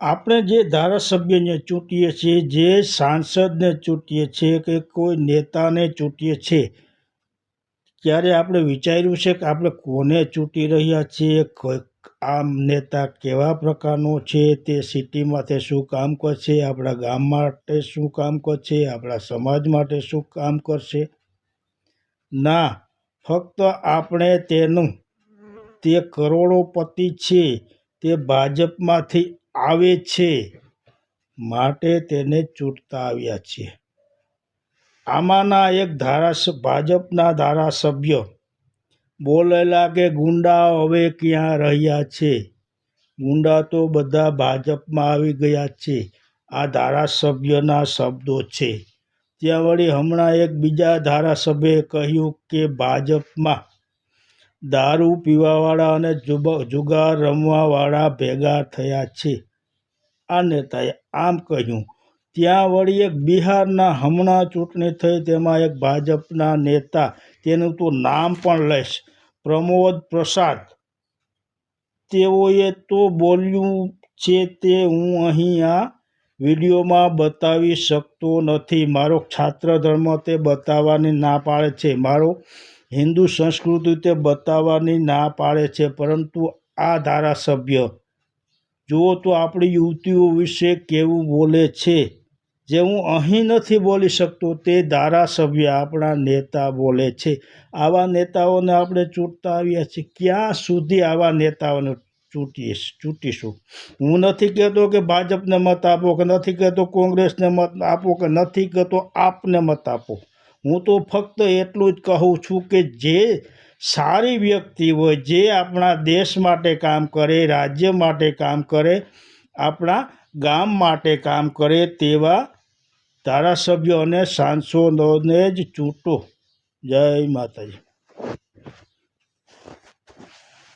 આપણે જે ધારાસભ્યને ચૂંટીએ છીએ, જે સાંસદને ચૂંટીએ છીએ કે કોઈ નેતાને ચૂંટીએ છીએ, ત્યારે આપણે વિચાર્યું છે કે આપણે કોને ચૂંટી રહ્યા છીએ, આ નેતા કેવા પ્રકારનો છે, તે સિટીમાંથી શું કામ કરશે, આપણા ગામ માટે શું કામ કરશે, આપણા સમાજ માટે શું કામ કરશે? ના, ફક્ત આપણે તે કરોડોપતિ છે, તે ભાજપમાંથી આવે છે માટે તેને ચૂંટતા આવ્યા છીએ. આમાંના એક ભાજપના ધારાસભ્ય બોલેલા કે ગુંડા હવે ક્યાં રહ્યા છે? ગુંડા તો બધા ભાજપમાં આવી ગયા છે. આ ધારાસભ્યના શબ્દો છે. ત્યાં વળી હમણાં એક બીજા ધારાસભ્યએ કહ્યું કે ભાજપમાં દારૂ પીવાવાળા અને જુગાર રમવાવાળા ભેગા થયા છે. આ નેતાએ આમ કહ્યું. ત્યાં વળી એક બિહારના હમણાં ચૂંટણી થઈ તેમાં એક ભાજપના નેતા, તેનું તો નામ પણ લઈશ, પ્રમોદ પ્રસાદ, તેઓએ તો બોલ્યું છે તે હું અહીં આ વિડીયોમાં બતાવી શકતો નથી. મારો છાત્ર ધર્મ તે બતાવવાની ના પાડે છે, મારો હિન્દુ સંસ્કૃતિ તે બતાવવાની ના પાડે છે, પરંતુ આ ધારાસભ્ય જુઓ તો આપણી યુવતીઓ વિશે કેવું બોલે છે. જે હું અહીં નથી બોલી શકતો તે ધારાસભ્ય આપણા નેતા બોલે છે. આવા નેતાઓને આપણે ચૂંટતા આવ્યા છીએ. ક્યાં સુધી આવા નેતાઓને ચૂંટીશું? હું નથી કહેતો કે ભાજપને મત આપો, કે નથી કહેતો કોંગ્રેસને મત આપો, કે નથી કહેતો આપને મત આપો. હું તો ફક્ત એટલું જ કહું છું કે જે સારી વ્યક્તિ હોય, જે આપણા દેશ માટે કામ કરે, રાજ્ય માટે કામ કરે, આપણા ગામ માટે કામ કરે, તેવા ધારાસભ્યો અને સાંસદોને જ ચૂંટો. જય માતાજી.